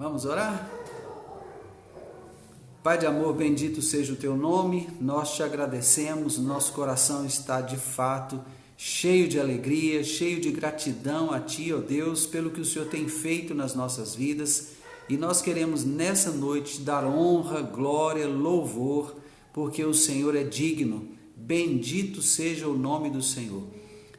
Vamos orar? Pai de amor, bendito seja o teu nome, nós te agradecemos, nosso coração está de fato cheio de alegria, cheio de gratidão a ti, ó Deus, pelo que o Senhor tem feito nas nossas vidas, e nós queremos nessa noite dar honra, glória, louvor, porque o Senhor é digno, bendito seja o nome do Senhor.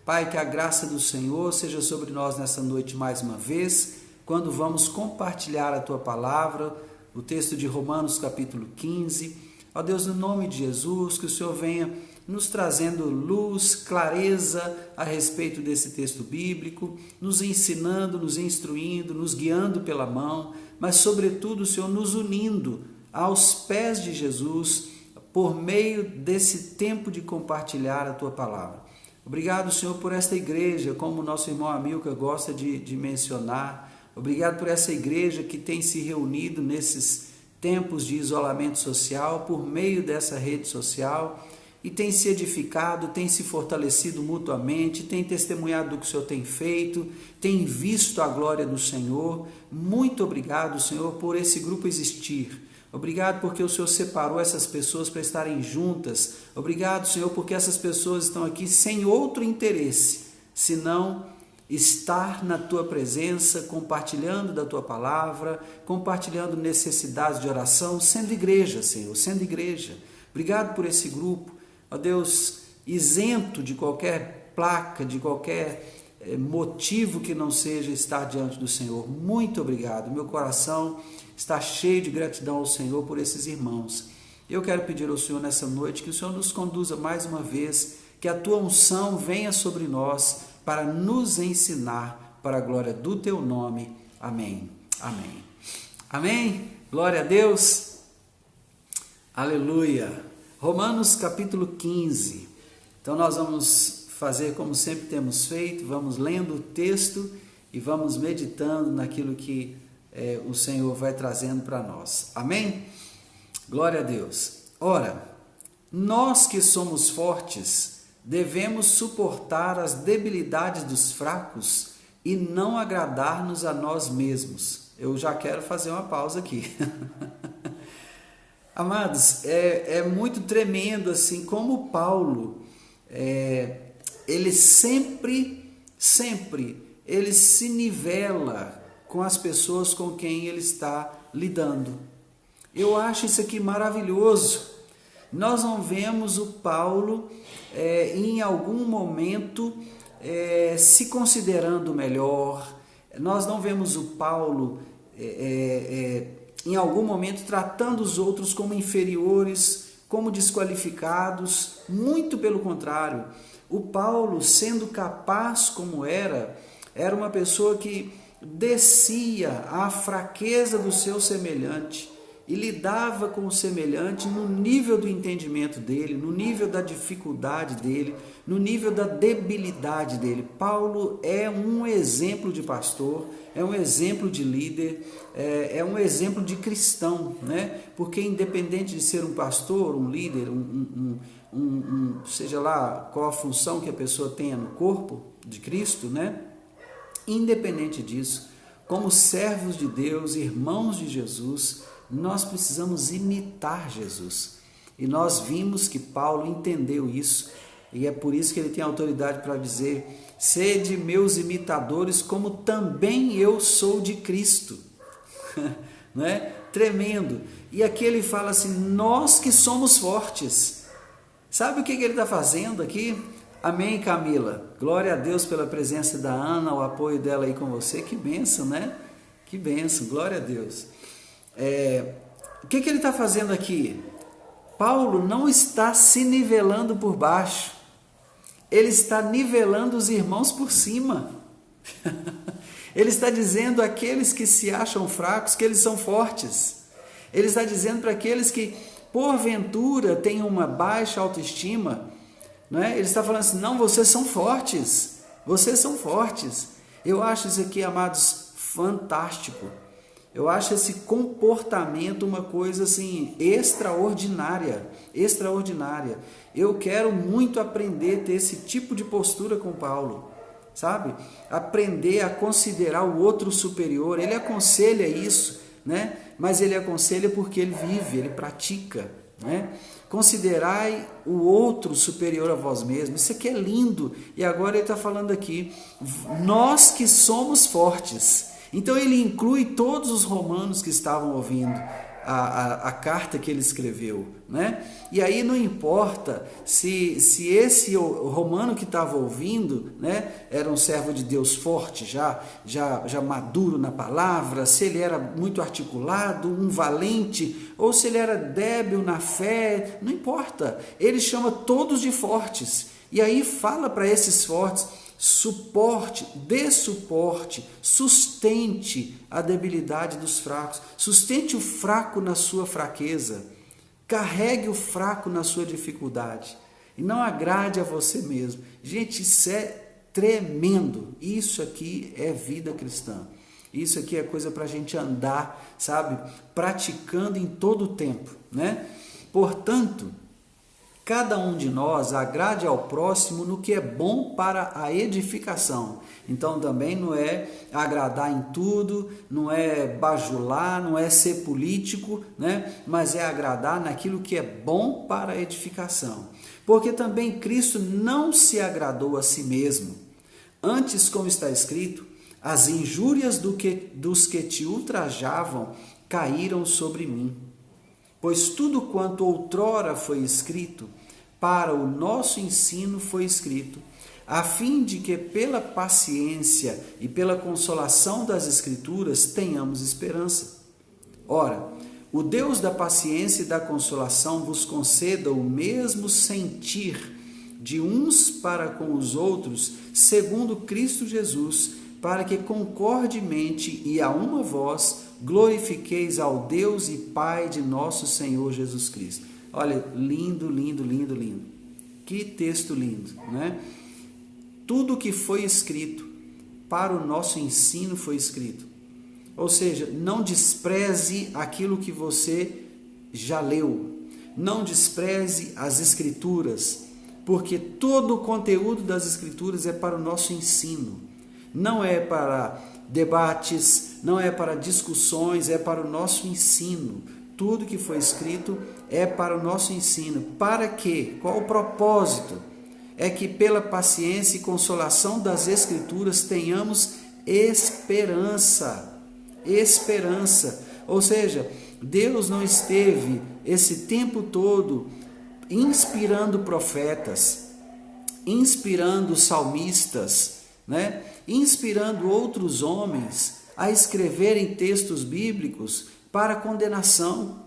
Pai, que a graça do Senhor seja sobre nós nessa noite mais uma vez, quando vamos compartilhar a tua palavra, o texto de Romanos capítulo 15. Ó Deus, no nome de Jesus, que o Senhor venha nos trazendo luz, clareza a respeito desse texto bíblico, nos ensinando, nos instruindo, nos guiando pela mão, mas sobretudo, Senhor, nos unindo aos pés de Jesus por meio desse tempo de compartilhar a tua palavra. Obrigado, Senhor, por esta igreja, como o nosso irmão Amilcar gosta de mencionar. Obrigado por essa igreja que tem se reunido nesses tempos de isolamento social por meio dessa rede social e tem se edificado, tem se fortalecido mutuamente, tem testemunhado do que o Senhor tem feito, tem visto a glória do Senhor. Muito obrigado, Senhor, por esse grupo existir. Obrigado porque o Senhor separou essas pessoas para estarem juntas. Obrigado, Senhor, porque essas pessoas estão aqui sem outro interesse, senão estar na tua presença, compartilhando da tua palavra, compartilhando necessidades de oração, sendo igreja, Senhor, sendo igreja. Obrigado por esse grupo, ó Deus, isento de qualquer placa, de qualquer motivo que não seja estar diante do Senhor. Muito obrigado, meu coração está cheio de gratidão ao Senhor por esses irmãos. Eu quero pedir ao Senhor nessa noite que o Senhor nos conduza mais uma vez, que a tua unção venha sobre nós, para nos ensinar para a glória do teu nome. Amém. Amém. Amém. Glória a Deus. Aleluia. Romanos capítulo 15. Então nós vamos fazer como sempre temos feito, vamos lendo o texto e vamos meditando naquilo que o Senhor vai trazendo para nós. Amém? Glória a Deus. Ora, nós que somos fortes, devemos suportar as debilidades dos fracos e não agradar-nos a nós mesmos. Eu já quero fazer uma pausa aqui. Amados, é muito tremendo assim como Paulo, ele sempre, ele se nivela com as pessoas com quem ele está lidando. Eu acho isso aqui maravilhoso. Nós não vemos o Paulo em algum momento se considerando melhor, nós não vemos o Paulo em algum momento tratando os outros como inferiores, como desqualificados, muito pelo contrário. O Paulo, sendo capaz como era uma pessoa que descia à fraqueza do seu semelhante, e lidava com o semelhante no nível do entendimento dele, no nível da dificuldade dele, no nível da debilidade dele. Paulo é um exemplo de pastor, é um exemplo de líder, é um exemplo de cristão, né? Porque independente de ser um pastor, um líder, seja lá qual a função que a pessoa tenha no corpo de Cristo, né? Independente disso, como servos de Deus, irmãos de Jesus, nós precisamos imitar Jesus. E nós vimos que Paulo entendeu isso, e é por isso que ele tem autoridade para dizer: sede meus imitadores, como também eu sou de Cristo. Não é? Tremendo. E aqui ele fala assim: nós que somos fortes. Sabe o que ele está fazendo aqui? Amém, Camila? Glória a Deus pela presença da Ana, o apoio dela aí com você. Que bênção, né? Que bênção, glória a Deus. O que ele está fazendo aqui? Paulo não está se nivelando por baixo, ele está nivelando os irmãos por cima. Ele está dizendo àqueles que se acham fracos que eles são fortes. Ele está dizendo para aqueles que porventura têm uma baixa autoestima, não é? Ele está falando assim: não, vocês são fortes, vocês são fortes. Eu acho isso aqui, amados, fantástico. Eu acho esse comportamento uma coisa assim extraordinária, extraordinária. Eu quero muito aprender a ter esse tipo de postura com Paulo, sabe? Aprender a considerar o outro superior. Ele aconselha isso né? Mas ele aconselha porque ele vive, ele pratica, né? Considerai o outro superior a vós mesmos. Isso aqui é lindo. E agora ele está falando aqui, nós que somos fortes. Então ele inclui todos os romanos que estavam ouvindo a carta que ele escreveu, né? E aí não importa se esse romano que estava ouvindo, né, era um servo de Deus forte, já maduro na palavra, se ele era muito articulado, um valente, ou se ele era débil na fé, não importa. Ele chama todos de fortes. E aí fala para esses fortes: suporte, dê suporte, sustente a debilidade dos fracos, sustente o fraco na sua fraqueza, carregue o fraco na sua dificuldade e não agrade a você mesmo. Gente, isso é tremendo. Isso aqui é vida cristã. Isso aqui é coisa para a gente andar, sabe, praticando em todo o tempo, né? Portanto, cada um de nós agrade ao próximo no que é bom para a edificação. Então também não é agradar em tudo, não é bajular, não é ser político, né? Mas é agradar naquilo que é bom para a edificação. Porque também Cristo não se agradou a si mesmo. Antes, como está escrito, as injúrias dos que te ultrajavam caíram sobre mim. Pois tudo quanto outrora foi escrito, para o nosso ensino foi escrito, a fim de que pela paciência e pela consolação das Escrituras tenhamos esperança. Ora, o Deus da paciência e da consolação vos conceda o mesmo sentir de uns para com os outros, segundo Cristo Jesus, para que concordemente e a uma voz glorifiqueis ao Deus e Pai de nosso Senhor Jesus Cristo. Olha, lindo, lindo, lindo, lindo. Que texto lindo, né? Tudo que foi escrito para o nosso ensino foi escrito. Ou seja, não despreze aquilo que você já leu. Não despreze as Escrituras, porque todo o conteúdo das Escrituras é para o nosso ensino. Não é para debates, não é para discussões, é para o nosso ensino. Tudo que foi escrito é para o nosso ensino. Para quê? Qual o propósito? É que pela paciência e consolação das Escrituras tenhamos esperança. Esperança. Ou seja, Deus não esteve esse tempo todo inspirando profetas, inspirando salmistas, né? Inspirando outros homens a escreverem textos bíblicos para condenação,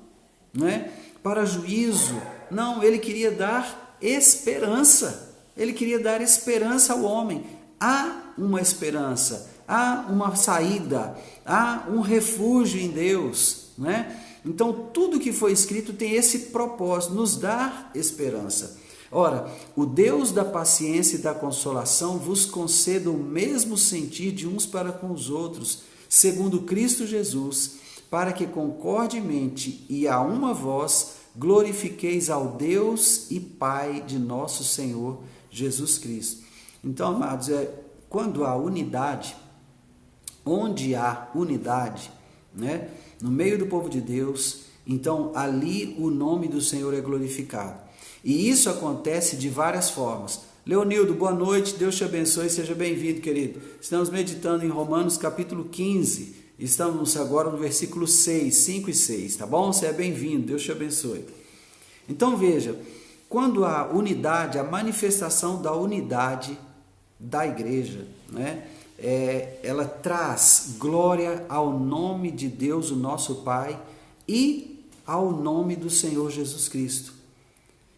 né? Para juízo. Não, ele queria dar esperança. Ele queria dar esperança ao homem. Há uma esperança, há uma saída, há um refúgio em Deus, né? Então, tudo que foi escrito tem esse propósito, nos dar esperança. Ora, o Deus da paciência e da consolação vos conceda o mesmo sentir de uns para com os outros, segundo Cristo Jesus, para que concordemente e a uma voz glorifiqueis ao Deus e Pai de nosso Senhor Jesus Cristo. Então, amados, quando há unidade, onde há unidade, né, no meio do povo de Deus, então ali o nome do Senhor é glorificado. E isso acontece de várias formas. Leonildo, boa noite, Deus te abençoe, seja bem-vindo, querido. Estamos meditando em Romanos capítulo 15, estamos agora no versículo 6, 5 e 6, tá bom? Você é bem-vindo, Deus te abençoe. Então veja, quando há unidade, a manifestação da unidade da igreja, né? Ela traz glória ao nome de Deus, o nosso Pai, e ao nome do Senhor Jesus Cristo.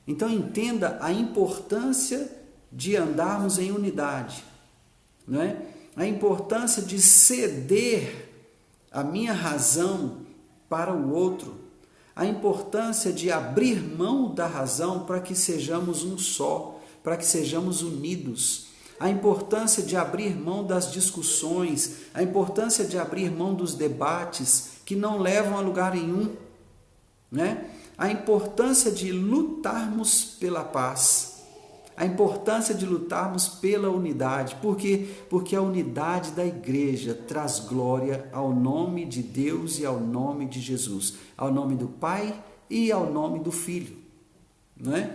Então entenda a importância de andarmos em unidade, não é? A importância de ceder a minha razão para o outro, a importância de abrir mão da razão para que sejamos um só, para que sejamos unidos, a importância de abrir mão das discussões, a importância de abrir mão dos debates que não levam a lugar nenhum, né? A importância de lutarmos pela paz, A importância de lutarmos pela unidade. Por quê? Porque a unidade da igreja traz glória ao nome de Deus e ao nome de Jesus, ao nome do Pai e ao nome do Filho. Não é?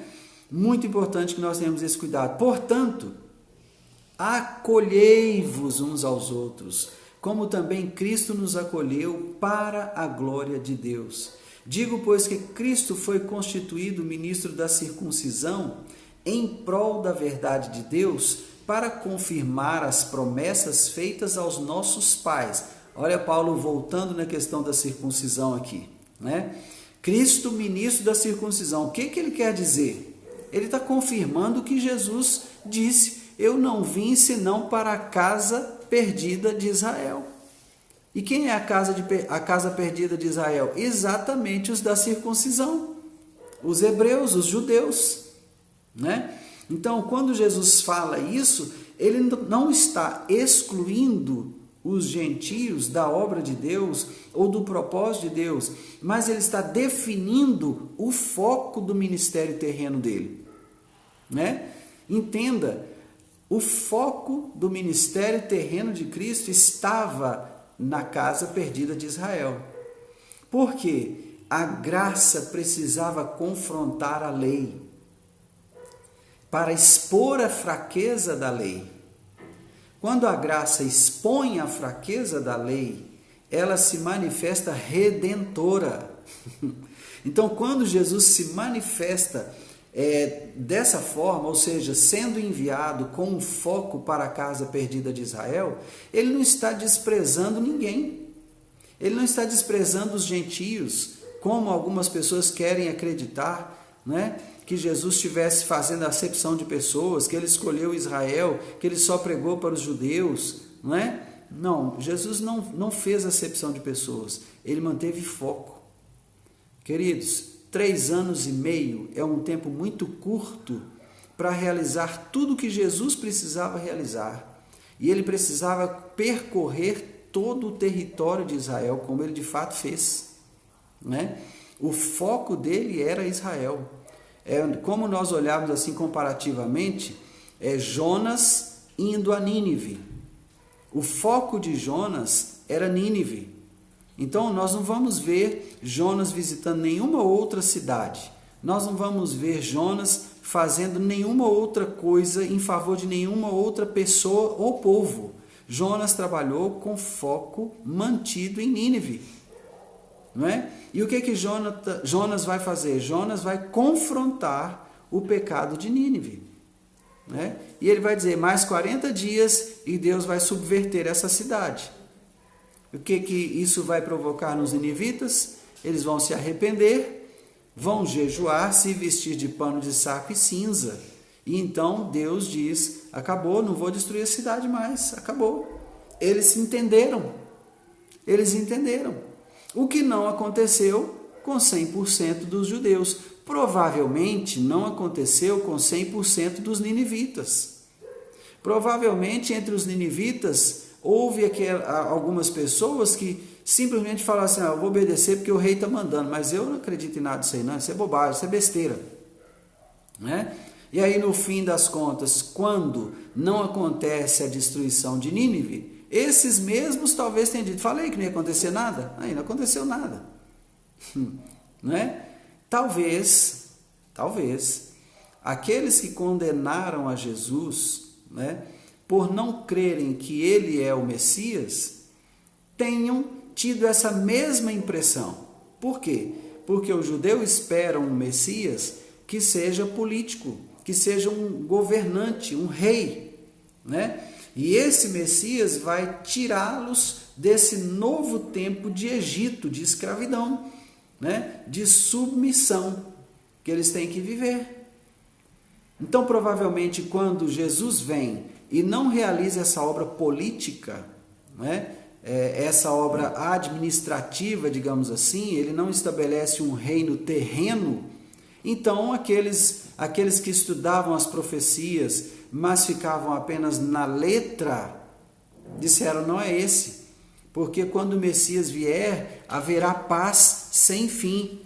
Muito importante que nós tenhamos esse cuidado. Portanto, acolhei-vos uns aos outros, como também Cristo nos acolheu para a glória de Deus. Digo, pois, que Cristo foi constituído ministro da circuncisão em prol da verdade de Deus, para confirmar as promessas feitas aos nossos pais. Olha Paulo voltando na questão da circuncisão aqui, né? Cristo, ministro da circuncisão. O que ele quer dizer? Ele está confirmando o que Jesus disse: eu não vim senão para a casa perdida de Israel. E quem é a casa perdida de Israel? Exatamente os da circuncisão, os hebreus, os judeus. Né? Então, quando Jesus fala isso, ele não está excluindo os gentios da obra de Deus ou do propósito de Deus, mas ele está definindo o foco do ministério terreno dele. Né? Entenda, o foco do ministério terreno de Cristo estava na casa perdida de Israel. Por quê? A graça precisava confrontar a lei, para expor a fraqueza da lei. Quando a graça expõe a fraqueza da lei, ela se manifesta redentora. Então, quando Jesus se manifesta dessa forma, ou seja, sendo enviado com um foco para a casa perdida de Israel, ele não está desprezando ninguém. Ele não está desprezando os gentios, como algumas pessoas querem acreditar, né? Que Jesus estivesse fazendo acepção de pessoas, que ele escolheu Israel, que ele só pregou para os judeus, não é? Não, Jesus não fez acepção de pessoas, ele manteve foco. Queridos, 3 anos e meio é um tempo muito curto para realizar tudo o que Jesus precisava realizar. E ele precisava percorrer todo o território de Israel, como ele de fato fez. Né? O foco dele era Israel. Como nós olharmos assim comparativamente, Jonas indo a Nínive. O foco de Jonas era Nínive. Então nós não vamos ver Jonas visitando nenhuma outra cidade. Nós não vamos ver Jonas fazendo nenhuma outra coisa em favor de nenhuma outra pessoa ou povo. Jonas trabalhou com foco mantido em Nínive. Não é? E o que Jonas vai fazer? Jonas vai confrontar o pecado de Nínive. Né? E ele vai dizer, mais 40 dias e Deus vai subverter essa cidade. O que isso vai provocar nos ninivitas? Eles vão se arrepender, vão jejuar, se vestir de pano de saco e cinza. E então Deus diz, acabou, não vou destruir a cidade mais, acabou. Eles entenderam. O que não aconteceu com 100% dos judeus. Provavelmente não aconteceu com 100% dos ninivitas. Provavelmente entre os ninivitas houve algumas pessoas que simplesmente falaram assim, eu vou obedecer porque o rei está mandando, mas eu não acredito em nada disso aí, não, isso é bobagem, isso é besteira. Né? E aí no fim das contas, quando não acontece a destruição de Nínive, esses mesmos talvez tenham dito, falei que não ia acontecer nada, aí não aconteceu nada. Né? Talvez, aqueles que condenaram a Jesus, né, por não crerem que ele é o Messias, tenham tido essa mesma impressão. Por quê? Porque o judeu espera um Messias que seja político, que seja um governante, um rei, né? E esse Messias vai tirá-los desse novo tempo de Egito, de escravidão, né? De submissão que eles têm que viver. Então, provavelmente, quando Jesus vem e não realiza essa obra política, né? Essa obra administrativa, digamos assim, ele não estabelece um reino terreno, então aqueles que estudavam as profecias, mas ficavam apenas na letra, disseram, não é esse, porque quando o Messias vier, haverá paz sem fim.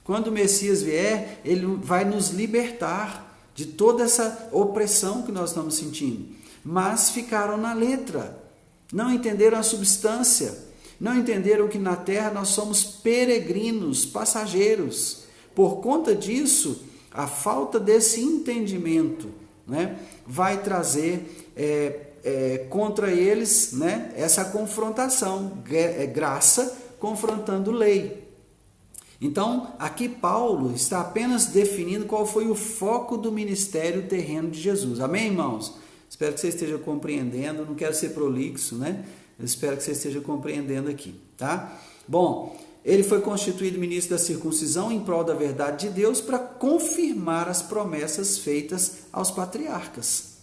Quando o Messias vier, ele vai nos libertar de toda essa opressão que nós estamos sentindo. Mas ficaram na letra, não entenderam a substância, não entenderam que na terra nós somos peregrinos, passageiros. Por conta disso, a falta desse entendimento, né, vai trazer contra eles, né, essa confrontação, graça confrontando lei. Então, aqui Paulo está apenas definindo qual foi o foco do ministério terreno de Jesus. Amém, irmãos? Espero que você esteja compreendendo, não quero ser prolixo, né? Eu espero que você esteja compreendendo aqui, tá? Bom, ele foi constituído ministro da circuncisão em prol da verdade de Deus para confirmar as promessas feitas aos patriarcas,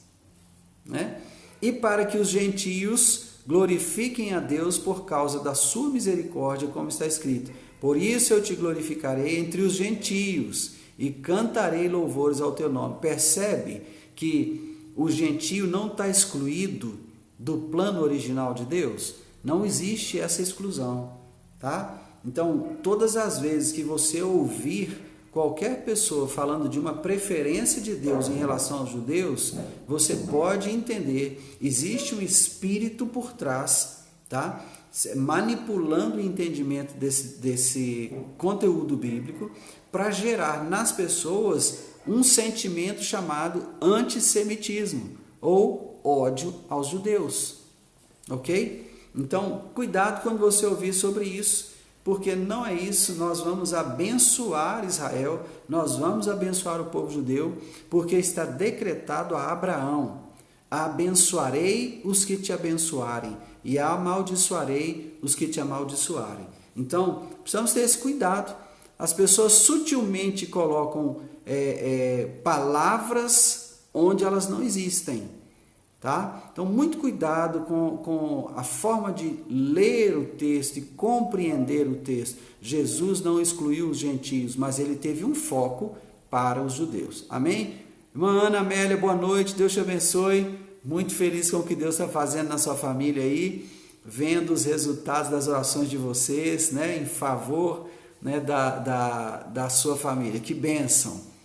né? E para que os gentios glorifiquem a Deus por causa da sua misericórdia, como está escrito: por isso eu te glorificarei entre os gentios e cantarei louvores ao teu nome. Percebe que o gentio não está excluído do plano original de Deus? Não existe essa exclusão, tá? Então, todas as vezes que você ouvir qualquer pessoa falando de uma preferência de Deus em relação aos judeus, você pode entender, existe um espírito por trás, tá? Manipulando o entendimento desse conteúdo bíblico para gerar nas pessoas um sentimento chamado antissemitismo ou ódio aos judeus, ok? Então, cuidado quando você ouvir sobre isso, porque não é isso. Nós vamos abençoar Israel, nós vamos abençoar o povo judeu, porque está decretado a Abraão: abençoarei os que te abençoarem e amaldiçoarei os que te amaldiçoarem. Então, precisamos ter esse cuidado. As pessoas sutilmente colocam palavras onde elas não existem, tá? Então, muito cuidado com a forma de ler o texto e compreender o texto. Jesus não excluiu os gentios, mas ele teve um foco para os judeus. Amém? Irmã Ana Amélia, boa noite, Deus te abençoe. Muito feliz com o que Deus está fazendo na sua família aí, vendo os resultados das orações de vocês, né, em favor, né, da sua família. Que bênção!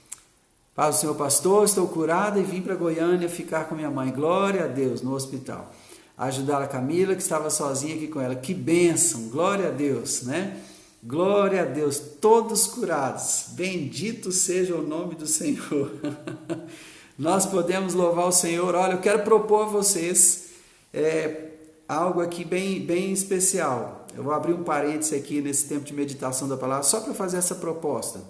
Paz do Senhor, pastor, estou curada e vim para Goiânia ficar com minha mãe. Glória a Deus, no hospital. Ajudar a Camila, que estava sozinha aqui com ela. Que bênção, glória a Deus, né? Glória a Deus, todos curados. Bendito seja o nome do Senhor. Nós podemos louvar o Senhor. Olha, eu quero propor a vocês algo aqui bem especial. Eu vou abrir um parêntese aqui nesse tempo de meditação da palavra, só para fazer essa proposta.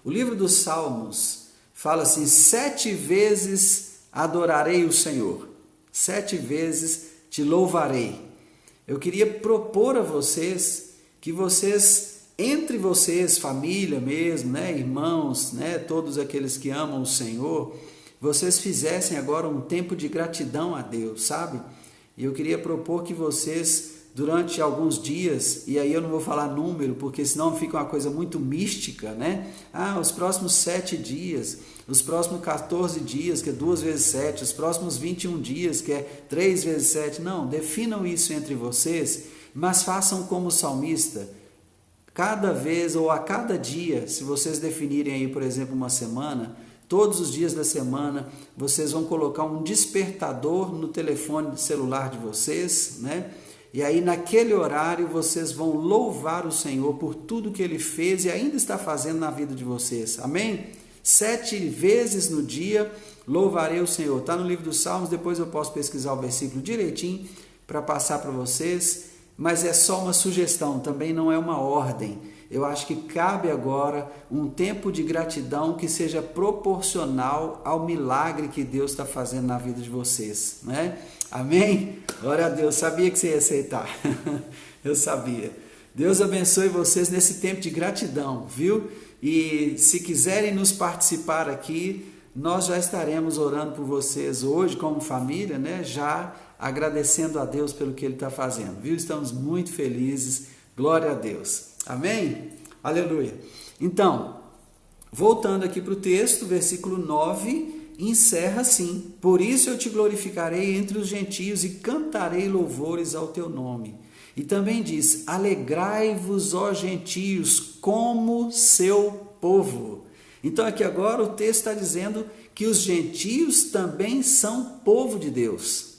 O livro dos Salmos fala assim: 7 vezes adorarei o Senhor, 7 vezes te louvarei. Eu queria propor a vocês que vocês, entre vocês, família mesmo, né, irmãos, né, todos aqueles que amam o Senhor, vocês fizessem agora um tempo de gratidão a Deus, sabe? E eu queria propor que vocês, durante alguns dias, e aí eu não vou falar número, porque senão fica uma coisa muito mística, né? Os próximos 7 dias, os próximos 14 dias, que é 2 vezes 7, os próximos 21 dias, que é 3 vezes 7. Não, definam isso entre vocês, mas façam como o salmista. Cada vez ou a cada dia, se vocês definirem aí, por exemplo, uma semana, todos os dias da semana, vocês vão colocar um despertador no telefone celular de vocês, né? E aí naquele horário vocês vão louvar o Senhor por tudo que Ele fez e ainda está fazendo na vida de vocês. Amém? 7 vezes no dia louvarei o Senhor. Está no livro dos Salmos, depois eu posso pesquisar o versículo direitinho para passar para vocês. Mas é só uma sugestão, também não é uma ordem. Eu acho que cabe agora um tempo de gratidão que seja proporcional ao milagre que Deus está fazendo na vida de vocês, né? Amém? Glória a Deus, sabia que você ia aceitar. Eu sabia. Deus abençoe vocês nesse tempo de gratidão, viu? E se quiserem nos participar aqui, nós já estaremos orando por vocês hoje como família, né? Já agradecendo a Deus pelo que Ele está fazendo, viu? Estamos muito felizes, glória a Deus. Amém? Aleluia. Então, voltando aqui para o texto, versículo 9, encerra assim: por isso eu te glorificarei entre os gentios e cantarei louvores ao teu nome. E também diz: alegrai-vos, ó gentios, como seu povo. Então aqui agora o texto está dizendo que os gentios também são povo de Deus,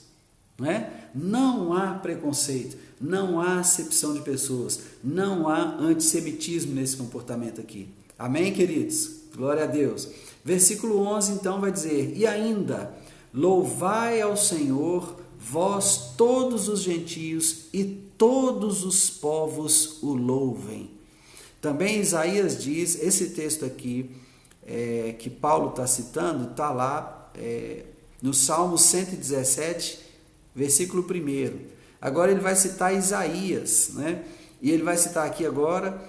não é? Não há preconceito, não há acepção de pessoas, não há antissemitismo nesse comportamento aqui. Amém, queridos? Glória a Deus. Versículo 11 então vai dizer: e ainda, louvai ao Senhor, vós todos os gentios, e todos os povos o louvem. Também Isaías diz, esse texto aqui, que Paulo está citando, está lá no Salmo 117, versículo 1. Agora ele vai citar Isaías, né? E ele vai citar aqui agora,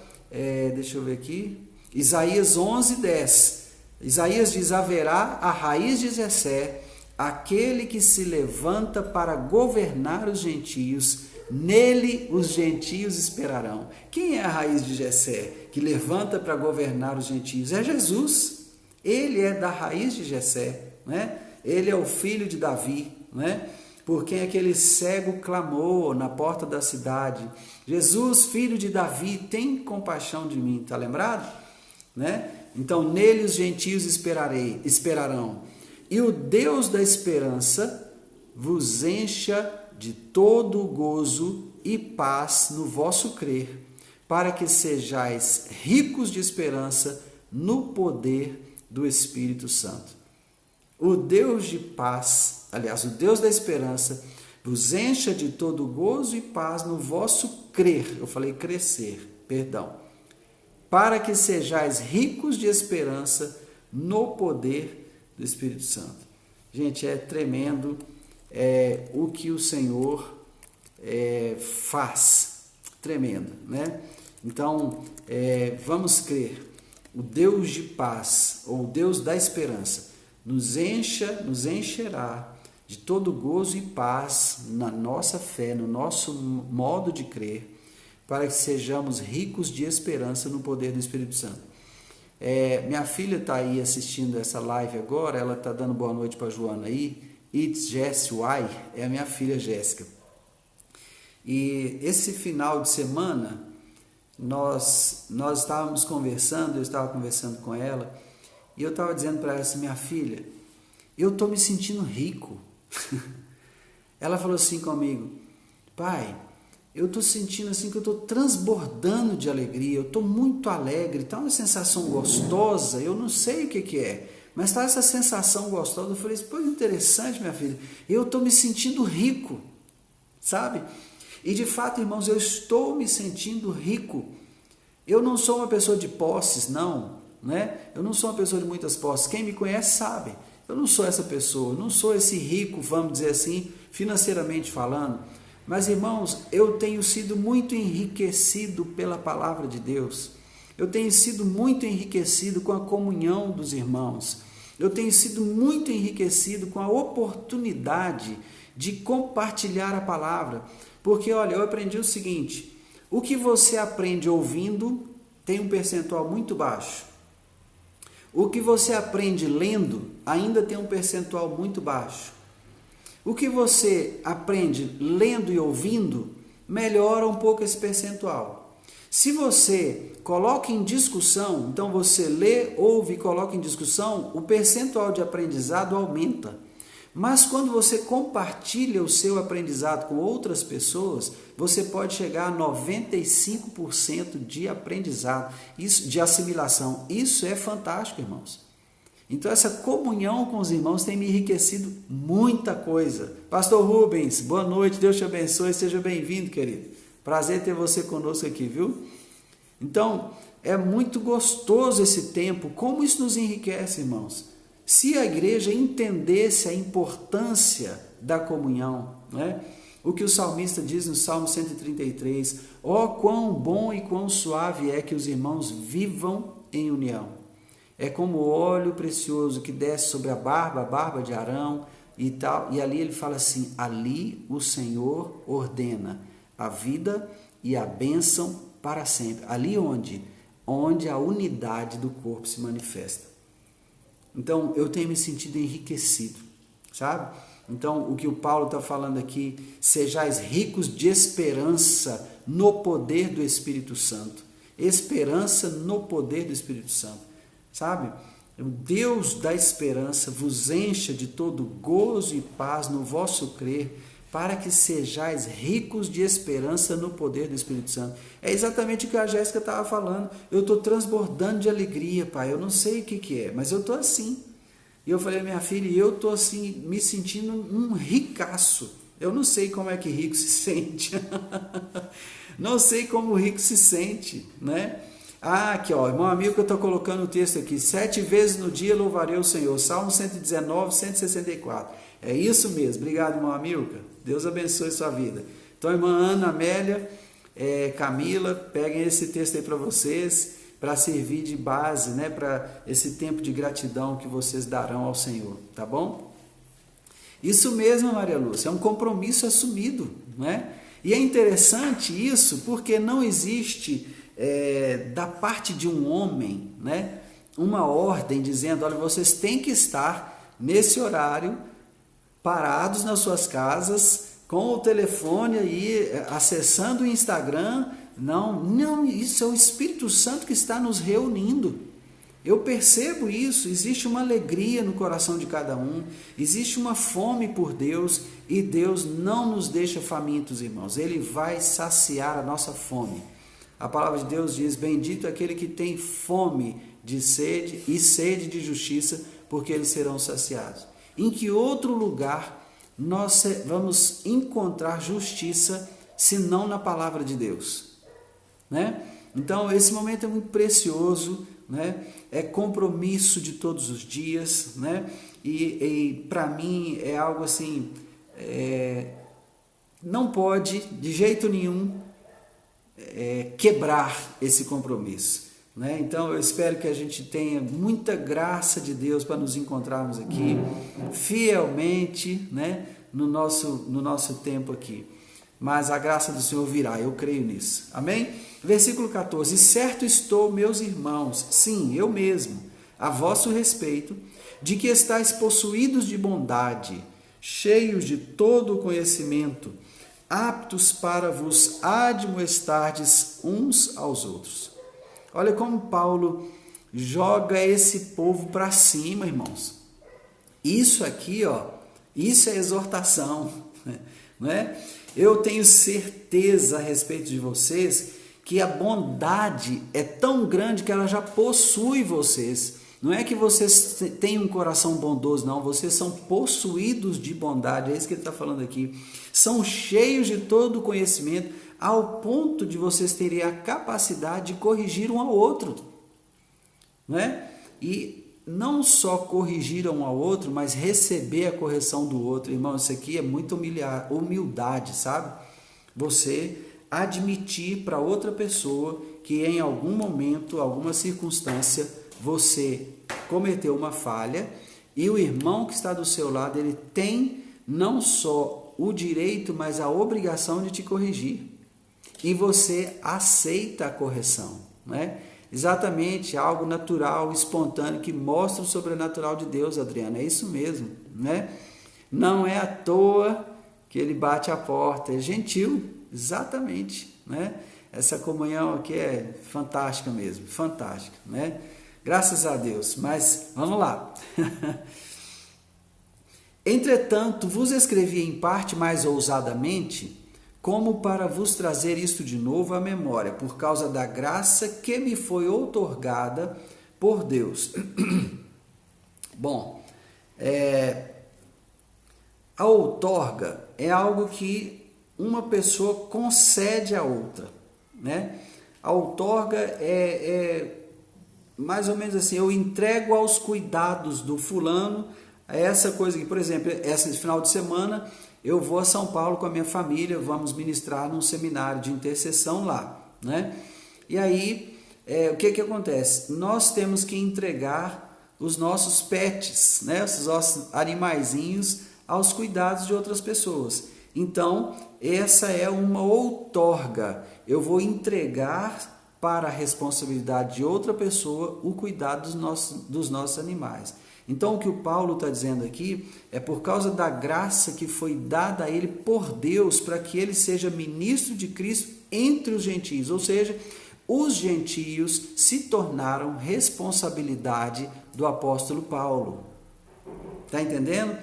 deixa eu ver aqui, Isaías 11, 10. Isaías diz: haverá a raiz de Jessé, aquele que se levanta para governar os gentios, nele os gentios esperarão. Quem é a raiz de Jessé, que levanta para governar os gentios? É Jesus. Ele é da raiz de Jessé, né? Ele é o filho de Davi, né? Por quem aquele cego clamou na porta da cidade: Jesus, filho de Davi, tem compaixão de mim. Está lembrado? Né? Então, nele os gentios esperarão. E o Deus da esperança vos encha de todo gozo e paz no vosso crer, para que sejais ricos de esperança no poder do Espírito Santo. O Deus de paz, aliás, o Deus da esperança, vos encha de todo gozo e paz no vosso crer. Eu falei crescer, perdão. Para que sejais ricos de esperança no poder do Espírito Santo. Gente, é tremendo o que o Senhor faz. Tremendo, né? Então, vamos crer. O Deus de paz, ou o Deus da esperança, nos encherá de todo gozo e paz na nossa fé, no nosso modo de crer, para que sejamos ricos de esperança no poder do Espírito Santo. Minha filha está aí assistindo essa live agora, ela está dando boa noite para a Joana aí. It's Jessie Y, é a minha filha Jéssica. E esse final de semana, nós estávamos conversando, eu estava conversando com ela, e eu estava dizendo para ela assim: minha filha, eu estou me sentindo rico. Ela falou assim comigo: pai, eu estou sentindo assim que eu estou transbordando de alegria, eu estou muito alegre, está uma sensação gostosa, eu não sei o que é, mas está essa sensação gostosa. Eu falei: pô, interessante, minha filha, eu estou me sentindo rico, sabe? E de fato, irmãos, eu estou me sentindo rico. Eu não sou uma pessoa de posses, não, né? Eu não sou uma pessoa de muitas posses. Quem me conhece sabe, eu não sou essa pessoa, eu não sou esse rico, vamos dizer assim, financeiramente falando. Mas, irmãos, eu tenho sido muito enriquecido pela palavra de Deus. Eu tenho sido muito enriquecido com a comunhão dos irmãos. Eu tenho sido muito enriquecido com a oportunidade de compartilhar a palavra. Porque, olha, eu aprendi o seguinte: o que você aprende ouvindo tem um percentual muito baixo. O que você aprende lendo ainda tem um percentual muito baixo. O que você aprende lendo e ouvindo melhora um pouco esse percentual. Se você coloca em discussão, então você lê, ouve e coloca em discussão, o percentual de aprendizado aumenta. Mas quando você compartilha o seu aprendizado com outras pessoas, você pode chegar a 95% de aprendizado, de assimilação. Isso é fantástico, irmãos. Então essa comunhão com os irmãos tem me enriquecido muita coisa. Pastor Rubens, boa noite, Deus te abençoe, seja bem-vindo, querido. Prazer ter você conosco aqui, viu? Então, é muito gostoso esse tempo. Como isso nos enriquece, irmãos? Se a igreja entendesse a importância da comunhão, né? O que o salmista diz no Salmo 133, ó, quão bom e quão suave é que os irmãos vivam em união. É como o óleo precioso que desce sobre a barba de Arão e tal. E ali ele fala assim: ali o Senhor ordena a vida e a bênção para sempre. Ali onde a unidade do corpo se manifesta. Então, eu tenho me sentido enriquecido, sabe? Então, o que o Paulo está falando aqui: sejais ricos de esperança no poder do Espírito Santo. Esperança no poder do Espírito Santo. sabe? O Deus da esperança vos encha de todo gozo e paz no vosso crer, para que sejais ricos de esperança no poder do Espírito Santo. É exatamente o que a Jéssica estava falando. Eu estou transbordando de alegria, pai. Eu não sei o que é, mas eu estou assim. E eu falei, minha filha, eu estou assim, me sentindo um ricaço. Eu não sei como é que rico se sente. Não sei como o rico se sente, né? Aqui, ó, irmão amigo, que eu estou colocando o texto aqui. 7 vezes no dia louvarei o Senhor. Salmo 119, 164. É isso mesmo. Obrigado, irmão Amilcar. Deus abençoe sua vida. Então, irmã Ana, Amélia, Camila, peguem esse texto aí para vocês, para servir de base, né, para esse tempo de gratidão que vocês darão ao Senhor, tá bom? Isso mesmo, Maria Lúcia, é um compromisso assumido, né? E é interessante isso, porque não existe da parte de um homem, né, uma ordem dizendo, olha, vocês têm que estar nesse horário, parados nas suas casas, com o telefone aí, acessando o Instagram. Não, isso é o Espírito Santo que está nos reunindo. Eu percebo isso, existe uma alegria no coração de cada um, existe uma fome por Deus, e Deus não nos deixa famintos, irmãos. Ele vai saciar a nossa fome. A palavra de Deus diz, bendito aquele que tem fome de sede e sede de justiça, porque eles serão saciados. Em que outro lugar nós vamos encontrar justiça, se não na palavra de Deus, né? Então, esse momento é muito precioso, né? É compromisso de todos os dias, né? E para mim é algo assim, não pode de jeito nenhum quebrar esse compromisso, né? Então eu espero que a gente tenha muita graça de Deus para nos encontrarmos aqui fielmente, né? no nosso tempo aqui, mas a graça do Senhor virá, eu creio nisso, amém? Versículo 14, certo estou, meus irmãos, sim, eu mesmo, a vosso respeito, de que estáis possuídos de bondade, cheios de todo o conhecimento, aptos para vos admoestardes uns aos outros. Olha como Paulo joga esse povo para cima, irmãos. Isso aqui, ó, isso é exortação, né? Eu tenho certeza a respeito de vocês que a bondade é tão grande que ela já possui vocês. Não é que vocês têm um coração bondoso, não. Vocês são possuídos de bondade, é isso que ele está falando aqui. São cheios de todo o conhecimento, ao ponto de vocês terem a capacidade de corrigir um ao outro, né? E não só corrigir um ao outro, mas receber a correção do outro. Irmão, isso aqui é muita humildade, sabe? Você admitir para outra pessoa que em algum momento, alguma circunstância, você cometeu uma falha, e o irmão que está do seu lado, ele tem não só o direito, mas a obrigação de te corrigir. E você aceita a correção, né? Exatamente, algo natural, espontâneo, que mostra o sobrenatural de Deus, Adriana, é isso mesmo, né? Não é à toa que ele bate a porta, é gentil, exatamente, né? Essa comunhão aqui é fantástica mesmo, fantástica, né? Graças a Deus, mas vamos lá. Entretanto, vos escrevi em parte mais ousadamente, como para vos trazer isto de novo à memória, por causa da graça que me foi outorgada por Deus. Bom, a outorga é algo que uma pessoa concede a outra, né? A outorga é mais ou menos assim, eu entrego aos cuidados do fulano essa coisa aqui. Por exemplo, esse final de semana eu vou a São Paulo com a minha família, vamos ministrar num seminário de intercessão lá, né? E aí, o que acontece? Nós temos que entregar os nossos pets, né? Os nossos animaizinhos aos cuidados de outras pessoas. Então, essa é uma outorga. Eu vou entregar para a responsabilidade de outra pessoa o cuidado dos nossos animais. Então, o que o Paulo está dizendo aqui é por causa da graça que foi dada a ele por Deus, para que ele seja ministro de Cristo entre os gentios, ou seja, os gentios se tornaram responsabilidade do apóstolo Paulo. Está entendendo?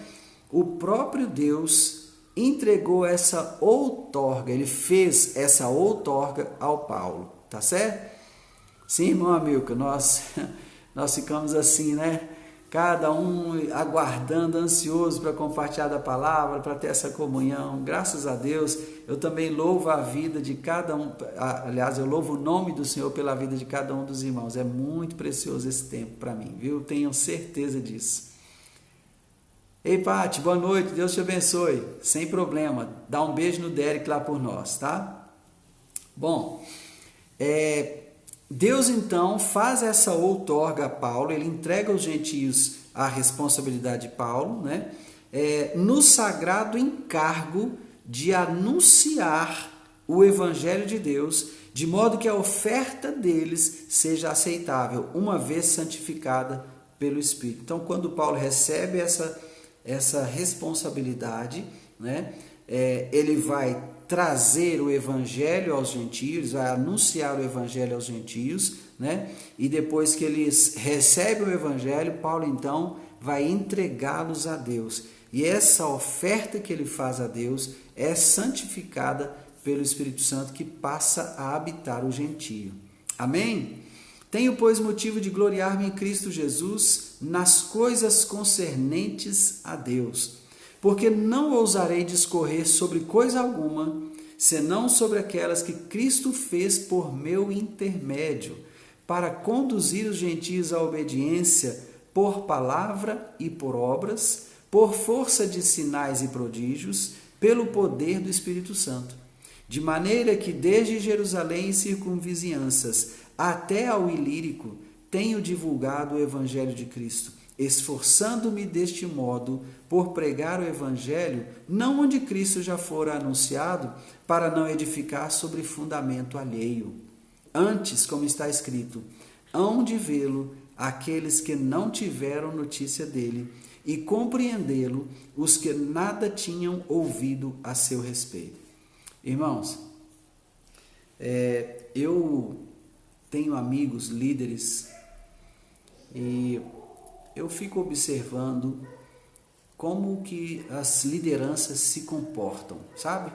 O próprio Deus entregou essa outorga, ele fez essa outorga ao Paulo, tá certo? Sim, irmão Amilcar, nós ficamos assim, né? Cada um aguardando, ansioso para compartilhar da palavra, para ter essa comunhão. Graças a Deus, eu também louvo a vida de cada um, aliás, eu louvo o nome do Senhor pela vida de cada um dos irmãos. É muito precioso esse tempo para mim, viu? Tenho certeza disso. Ei, Pati, boa noite, Deus te abençoe. Sem problema, dá um beijo no Derek lá por nós, tá? Bom, Deus então faz essa outorga a Paulo, ele entrega aos gentios a responsabilidade de Paulo, né? No sagrado encargo de anunciar o Evangelho de Deus, de modo que a oferta deles seja aceitável, uma vez santificada pelo Espírito. Então, quando Paulo recebe essa responsabilidade, né? Ele vai trazer o evangelho aos gentios, vai anunciar o evangelho aos gentios, né? E depois que eles recebem o evangelho, Paulo então vai entregá-los a Deus. E essa oferta que ele faz a Deus é santificada pelo Espírito Santo que passa a habitar o gentio. Amém? Tenho, pois, motivo de gloriar-me em Cristo Jesus nas coisas concernentes a Deus, porque não ousarei discorrer sobre coisa alguma, senão sobre aquelas que Cristo fez por meu intermédio, para conduzir os gentios à obediência por palavra e por obras, por força de sinais e prodígios, pelo poder do Espírito Santo. De maneira que desde Jerusalém e circunvizinhanças até ao Ilírico tenho divulgado o Evangelho de Cristo, esforçando-me deste modo por pregar o Evangelho, não onde Cristo já fora anunciado, para não edificar sobre fundamento alheio. Antes, como está escrito, hão de vê-lo aqueles que não tiveram notícia dele, e compreendê-lo os que nada tinham ouvido a seu respeito. Irmãos, eu tenho amigos, líderes, e eu fico observando como que as lideranças se comportam, sabe?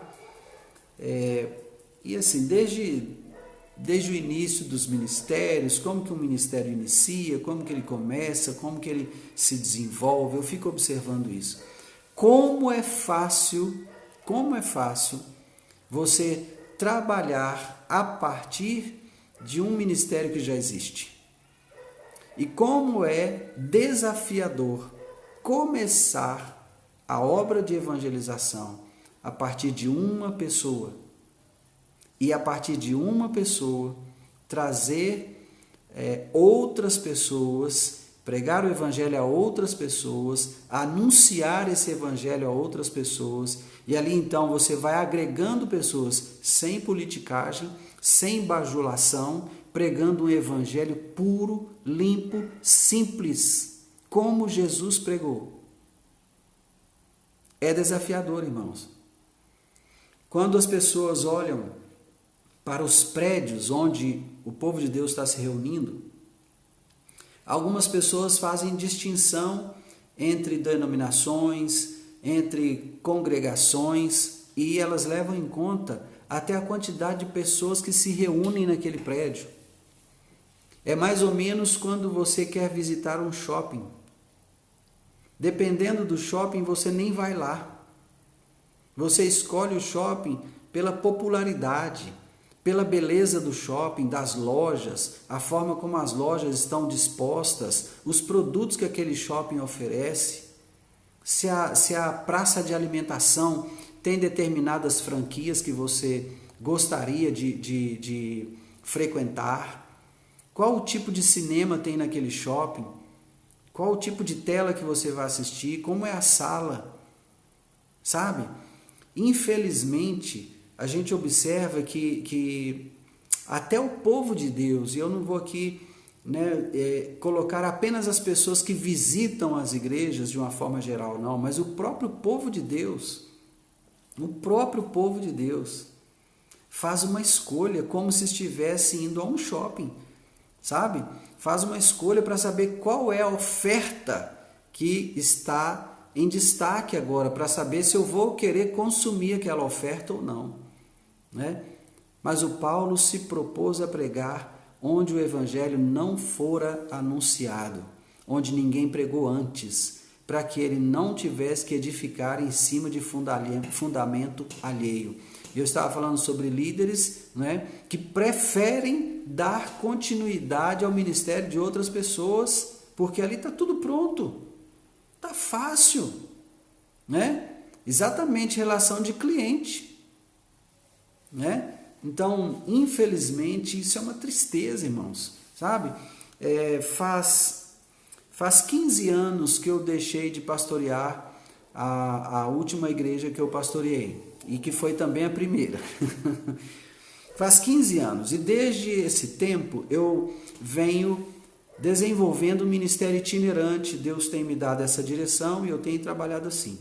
E assim, desde o início dos ministérios, como que um ministério inicia, como que ele começa, como que ele se desenvolve, eu fico observando isso. Como é fácil você trabalhar a partir de um ministério que já existe. E como é desafiador começar a obra de evangelização a partir de uma pessoa. E a partir de uma pessoa trazer outras pessoas, pregar o evangelho a outras pessoas, anunciar esse evangelho a outras pessoas, e ali então você vai agregando pessoas sem politicagem, sem bajulação, pregando um evangelho puro, limpo, simples, como Jesus pregou. É desafiador, irmãos. Quando as pessoas olham para os prédios onde o povo de Deus está se reunindo, algumas pessoas fazem distinção entre denominações, entre congregações, e elas levam em conta até a quantidade de pessoas que se reúnem naquele prédio. É mais ou menos quando você quer visitar um shopping. Dependendo do shopping, você nem vai lá. Você escolhe o shopping pela popularidade, pela beleza do shopping, das lojas, a forma como as lojas estão dispostas, os produtos que aquele shopping oferece, se a praça de alimentação tem determinadas franquias que você gostaria de frequentar, qual o tipo de cinema tem naquele shopping, qual o tipo de tela que você vai assistir, como é a sala, sabe? Infelizmente, a gente observa que até o povo de Deus, e eu não vou aqui colocar apenas as pessoas que visitam as igrejas de uma forma geral, não, mas o próprio povo de Deus faz uma escolha como se estivesse indo a um shopping, sabe? Faz uma escolha para saber qual é a oferta que está em destaque agora, para saber se eu vou querer consumir aquela oferta ou não, né? Mas o Paulo se propôs a pregar onde o evangelho não fora anunciado, onde ninguém pregou antes, para que ele não tivesse que edificar em cima de fundamento alheio. Eu estava falando sobre líderes, né, que preferem dar continuidade ao ministério de outras pessoas, porque ali está tudo pronto, está fácil, né? Exatamente relação de cliente, né? Então, infelizmente, isso é uma tristeza, irmãos, sabe? Faz 15 anos que eu deixei de pastorear a última igreja que eu pastoreei, e que foi também a primeira. Faz 15 anos, e desde esse tempo eu venho desenvolvendo um ministério itinerante. Deus tem me dado essa direção e eu tenho trabalhado assim.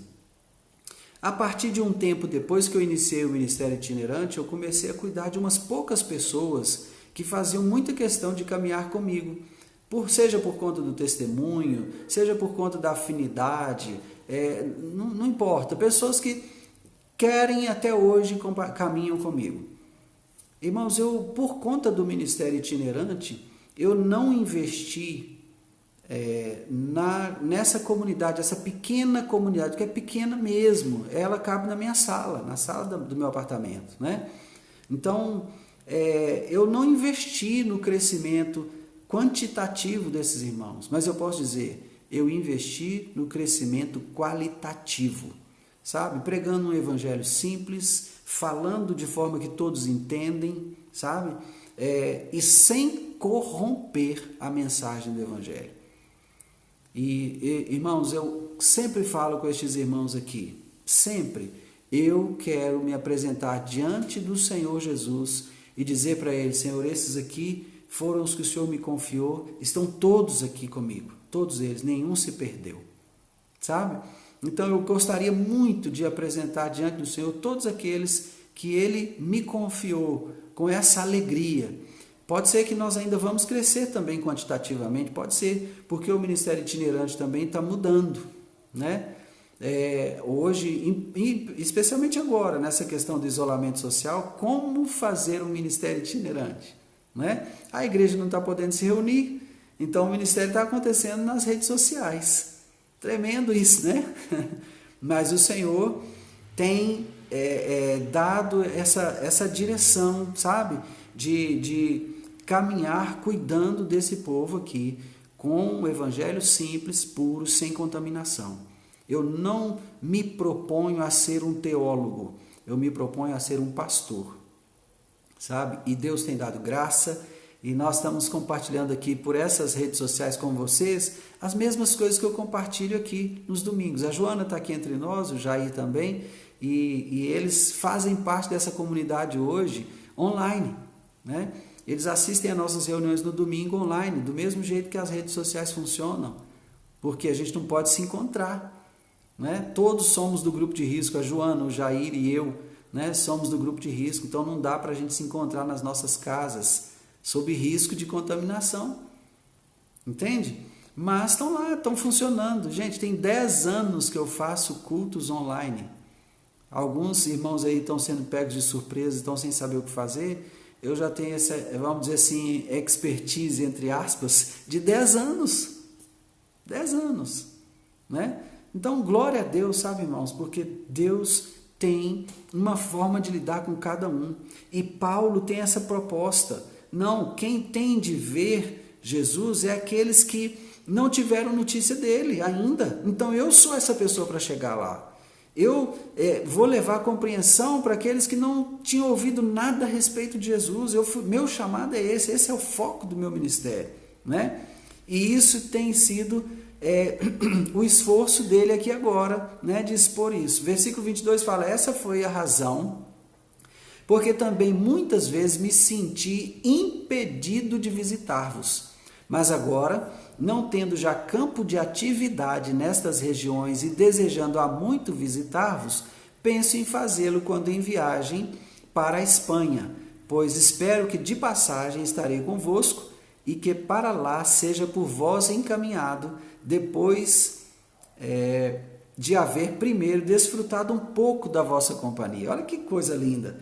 A partir de um tempo depois que eu iniciei o ministério itinerante, eu comecei a cuidar de umas poucas pessoas que faziam muita questão de caminhar comigo, seja por conta do testemunho, seja por conta da afinidade, não importa, pessoas que querem até hoje caminham comigo. Irmãos, por conta do ministério itinerante, eu não investi nessa comunidade, essa pequena comunidade, que é pequena mesmo, ela cabe na minha sala, na sala do meu apartamento, né? Então, eu não investi no crescimento quantitativo desses irmãos, mas eu posso dizer, eu investi no crescimento qualitativo, sabe? Pregando um evangelho simples, falando de forma que todos entendem, sabe? E sem corromper a mensagem do evangelho. E, irmãos, eu sempre falo com estes irmãos aqui, sempre, eu quero me apresentar diante do Senhor Jesus e dizer para ele: Senhor, esses aqui foram os que o Senhor me confiou, estão todos aqui comigo, todos eles, nenhum se perdeu, sabe? Então eu gostaria muito de apresentar diante do Senhor todos aqueles que Ele me confiou, com essa alegria. Pode ser que nós ainda vamos crescer também quantitativamente, pode ser, porque o ministério itinerante também está mudando, né? Hoje, especialmente agora, nessa questão do isolamento social, como fazer um ministério itinerante, né? A igreja não está podendo se reunir, então o ministério está acontecendo nas redes sociais. Tremendo isso, né? Mas o Senhor tem dado essa direção, sabe? De caminhar cuidando desse povo aqui, com um evangelho simples, puro, sem contaminação. Eu não me proponho a ser um teólogo, eu me proponho a ser um pastor, sabe? E Deus tem dado graça, e nós estamos compartilhando aqui por essas redes sociais com vocês as mesmas coisas que eu compartilho aqui nos domingos. A Joana está aqui entre nós, o Jair também, e eles fazem parte dessa comunidade hoje online, né? Eles assistem a nossas reuniões no domingo online, do mesmo jeito que as redes sociais funcionam, porque a gente não pode se encontrar, né? Todos somos do grupo de risco, a Joana, o Jair e eu, né? Somos do grupo de risco, então não dá para a gente se encontrar nas nossas casas, sob risco de contaminação, entende? Mas estão lá, estão funcionando. Gente, tem 10 anos que eu faço cultos online. Alguns irmãos aí estão sendo pegos de surpresa, estão sem saber o que fazer. Eu já tenho essa, vamos dizer assim, expertise, entre aspas, de 10 anos. 10 anos, né? Então, glória a Deus, sabe, irmãos? Porque Deus tem uma forma de lidar com cada um. E Paulo tem essa proposta. Não, quem tem de ver Jesus é aqueles que não tiveram notícia dele ainda. Então, eu sou essa pessoa para chegar lá. Eu vou levar compreensão para aqueles que não tinham ouvido nada a respeito de Jesus. Meu chamado é esse é o foco do meu ministério, né? E isso tem sido o esforço dele aqui agora, né, de expor isso. Versículo 22 fala: essa foi a razão, porque também muitas vezes me senti impedido de visitar-vos. Mas agora, não tendo já campo de atividade nestas regiões e desejando há muito visitar-vos, penso em fazê-lo quando em viagem, para a Espanha, pois espero que de passagem estarei convosco e que para lá seja por vós encaminhado, depois de haver primeiro desfrutado um pouco da vossa companhia. Olha que coisa linda!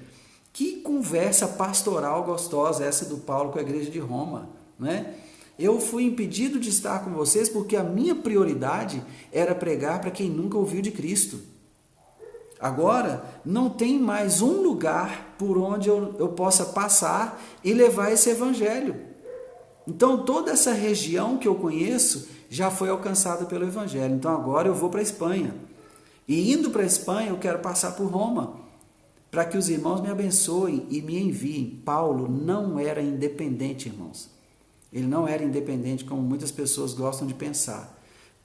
Que conversa pastoral gostosa essa do Paulo com a igreja de Roma, né? Eu fui impedido de estar com vocês porque a minha prioridade era pregar para quem nunca ouviu de Cristo. Agora, não tem mais um lugar por onde eu possa passar e levar esse evangelho. Então, toda essa região que eu conheço já foi alcançada pelo evangelho. Então, agora eu vou para a Espanha. E indo para a Espanha, eu quero passar por Roma, para que os irmãos me abençoem e me enviem. Paulo não era independente, irmãos. Ele não era independente como muitas pessoas gostam de pensar.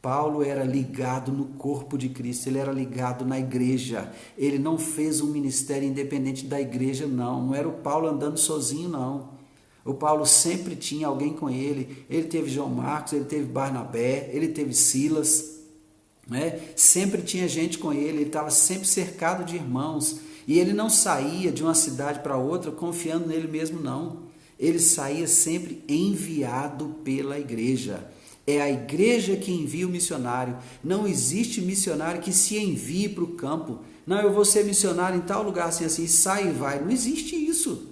Paulo era ligado no corpo de Cristo, ele era ligado na igreja. Ele não fez um ministério independente da igreja, não. Não era o Paulo andando sozinho, não. O Paulo sempre tinha alguém com ele. Ele teve João Marcos, ele teve Barnabé, ele teve Silas, né? Sempre tinha gente com ele estava sempre cercado de irmãos. E ele não saía de uma cidade para outra confiando nele mesmo, não. Ele saía sempre enviado pela igreja. É a igreja que envia o missionário. Não existe missionário que se envie para o campo. Não, eu vou ser missionário em tal lugar assim, sai e vai. Não existe isso.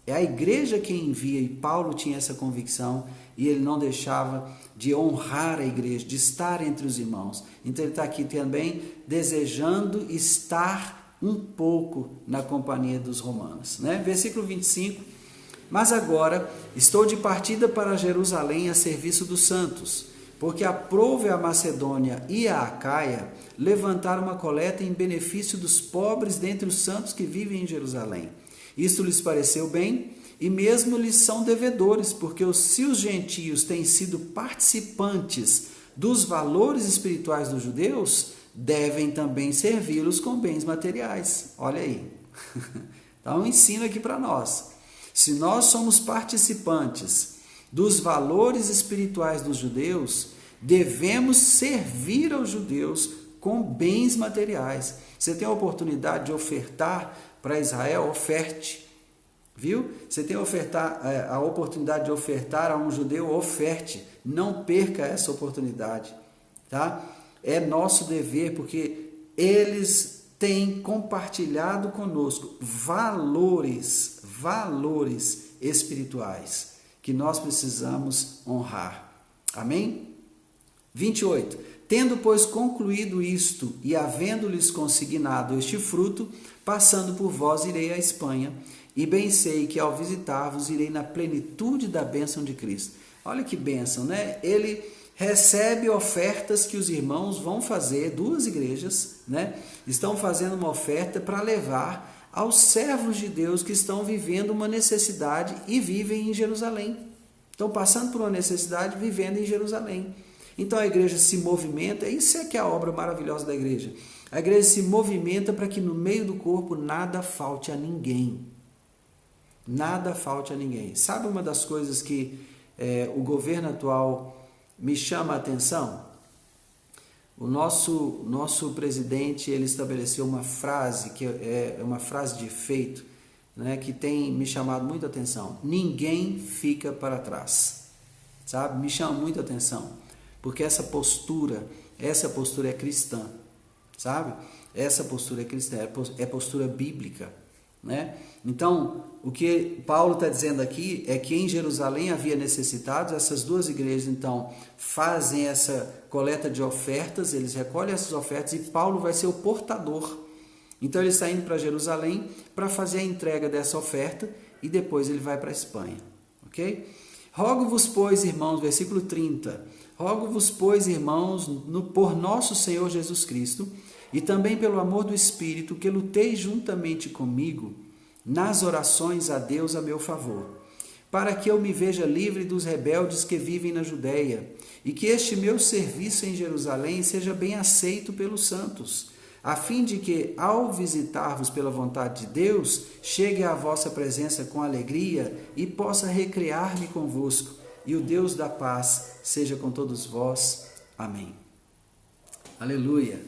É a igreja que envia, e Paulo tinha essa convicção, e ele não deixava de honrar a igreja, de estar entre os irmãos. Então ele está aqui também desejando estar um pouco na companhia dos romanos, né? Versículo 25. Mas agora estou de partida para Jerusalém a serviço dos santos, porque aprouve a Macedônia e a Acaia levantar uma coleta em benefício dos pobres dentre os santos que vivem em Jerusalém. Isto lhes pareceu bem, e mesmo lhes são devedores, porque se os gentios têm sido participantes dos valores espirituais dos judeus, devem também servi-los com bens materiais. Olha aí. Então, um ensino aqui para nós. Se nós somos participantes dos valores espirituais dos judeus, devemos servir aos judeus com bens materiais. Você tem a oportunidade de ofertar para Israel, oferte. Viu? Você tem a oportunidade de ofertar a um judeu, oferte. Não perca essa oportunidade. Tá? É nosso dever, porque eles têm compartilhado conosco valores espirituais que nós precisamos honrar. Amém? 28. Tendo, pois, concluído isto e havendo-lhes consignado este fruto, passando por vós irei à Espanha, e bem sei que ao visitar-vos irei na plenitude da bênção de Cristo. Olha que bênção, né? Ele recebe ofertas que os irmãos vão fazer, duas igrejas, né? Estão fazendo uma oferta para levar aos servos de Deus que estão vivendo uma necessidade e vivem em Jerusalém. Estão passando por uma necessidade, vivendo em Jerusalém. Então a igreja se movimenta, isso é que é a obra maravilhosa da igreja. A igreja se movimenta para que no meio do corpo nada falte a ninguém. Nada falte a ninguém. Sabe uma das coisas que o governo atual me chama a atenção? O nosso presidente, ele estabeleceu uma frase, que é uma frase de efeito, né, que tem me chamado muita atenção. Ninguém fica para trás. Sabe? Me chama muita atenção. Porque essa postura é cristã. Sabe? Essa postura é cristã, é postura bíblica. Né? Então, o que Paulo está dizendo aqui é que em Jerusalém havia necessitados, essas duas igrejas então fazem essa coleta de ofertas, eles recolhem essas ofertas e Paulo vai ser o portador. Então ele está indo para Jerusalém para fazer a entrega dessa oferta e depois ele vai para a Espanha. Ok? Rogo-vos, pois, irmãos, versículo 30, rogo-vos, pois, irmãos, por nosso Senhor Jesus Cristo, e também pelo amor do Espírito, que luteis juntamente comigo nas orações a Deus a meu favor, para que eu me veja livre dos rebeldes que vivem na Judéia, e que este meu serviço em Jerusalém seja bem aceito pelos santos, a fim de que, ao visitar-vos pela vontade de Deus, chegue à vossa presença com alegria e possa recrear-me convosco, e o Deus da paz seja com todos vós. Amém. Aleluia.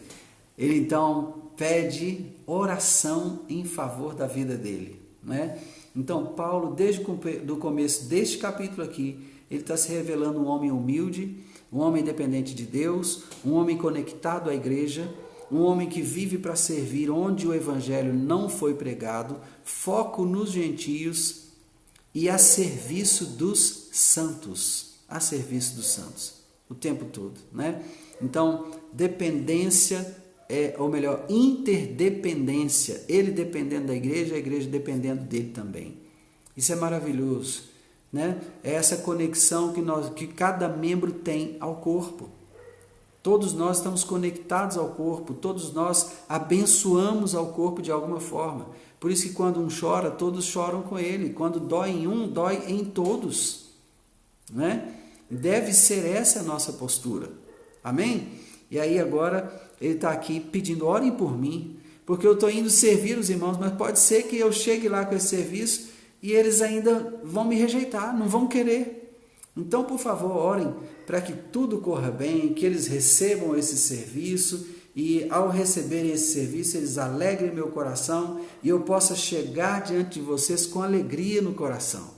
ele então pede oração em favor da vida dele, né? Então Paulo, desde o começo deste capítulo aqui, ele está se revelando um homem humilde, um homem dependente de Deus, um homem conectado à igreja, um homem que vive para servir onde o evangelho não foi pregado, foco nos gentios e a serviço dos santos, o tempo todo, né? Então, dependência, ou melhor, interdependência, ele dependendo da igreja, a igreja dependendo dele também. Isso é maravilhoso, né? É essa conexão que cada membro tem ao corpo. Todos nós estamos conectados ao corpo, todos nós abençoamos ao corpo de alguma forma. Por isso que quando um chora, todos choram com ele. Quando dói em um, dói em todos, né? Deve ser essa a nossa postura. Amém? E aí agora ele está aqui pedindo, orem por mim, porque eu estou indo servir os irmãos, mas pode ser que eu chegue lá com esse serviço e eles ainda vão me rejeitar, não vão querer. Então, por favor, orem para que tudo corra bem, que eles recebam esse serviço e ao receberem esse serviço, eles alegrem meu coração e eu possa chegar diante de vocês com alegria no coração,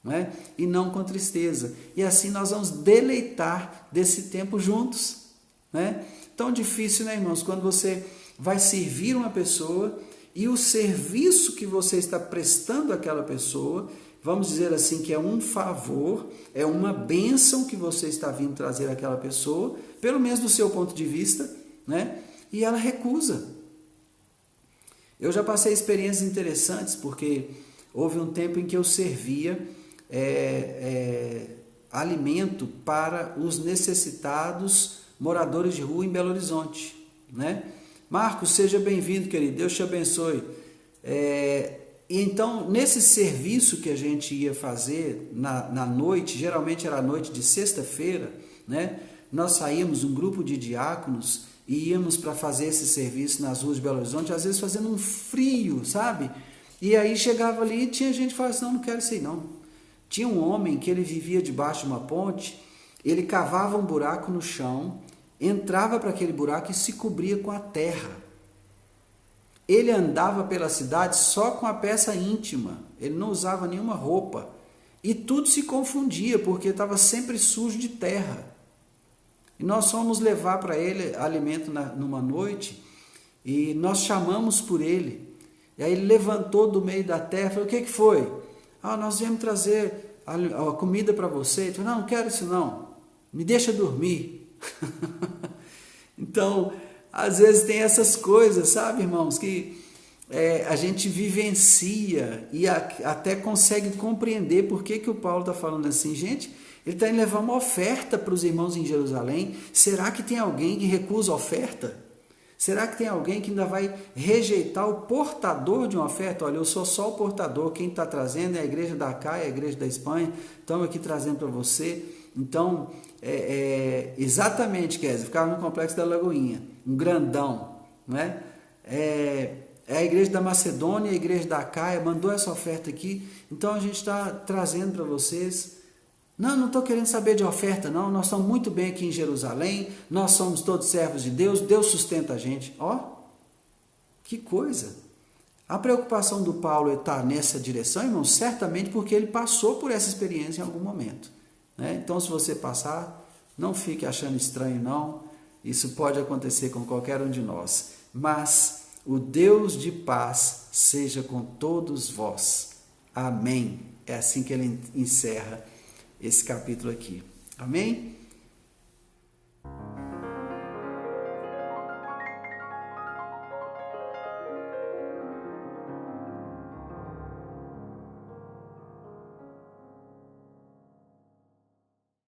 não é? E não com tristeza. E assim nós vamos deleitar desse tempo juntos, né? Tão difícil, né, irmãos? Quando você vai servir uma pessoa e o serviço que você está prestando àquela pessoa, vamos dizer assim, que é um favor, é uma bênção que você está vindo trazer àquela pessoa, pelo menos do seu ponto de vista, né? E ela recusa. Eu já passei experiências interessantes, porque houve um tempo em que eu servia alimento para os necessitados moradores de rua em Belo Horizonte, né? Marcos, seja bem-vindo, querido, Deus te abençoe. E então, nesse serviço que a gente ia fazer na noite, geralmente era a noite de sexta-feira, né? Nós saímos, um grupo de diáconos, e íamos para fazer esse serviço nas ruas de Belo Horizonte, às vezes fazendo um frio, sabe? E aí chegava ali e tinha gente que falava assim, não quero isso aí não. Tinha um homem que ele vivia debaixo de uma ponte, ele cavava um buraco no chão, entrava para aquele buraco e se cobria com a terra. Ele andava pela cidade só com a peça íntima, ele não usava nenhuma roupa. E tudo se confundia, porque estava sempre sujo de terra. E nós fomos levar para ele alimento numa noite, e nós chamamos por ele. E aí ele levantou do meio da terra e falou, o que foi? Nós viemos trazer a comida para você. Ele falou, não quero isso não, me deixa dormir. Então, às vezes tem essas coisas, sabe, irmãos, que a gente vivencia e até consegue compreender por que o Paulo está falando assim. Gente, ele está indo levar uma oferta para os irmãos em Jerusalém. Será que tem alguém que recusa a oferta? Será que tem alguém que ainda vai rejeitar o portador de uma oferta? Olha, eu sou só o portador, quem está trazendo é a igreja da Caia, a igreja da Espanha, estamos aqui trazendo para você. Então, exatamente, Kézia, ficava no Complexo da Lagoinha, um grandão, né? A igreja da Macedônia, a igreja da Caia, mandou essa oferta aqui, então a gente está trazendo para vocês. Não estou querendo saber de oferta não, nós estamos muito bem aqui em Jerusalém, nós somos todos servos de Deus, Deus sustenta a gente. Que coisa! A preocupação do Paulo está nessa direção, irmãos, certamente porque ele passou por essa experiência em algum momento, né? Então, se você passar, não fique achando estranho não, isso pode acontecer com qualquer um de nós, mas o Deus de paz seja com todos vós. Amém. É assim que ele encerra esse capítulo aqui. Amém?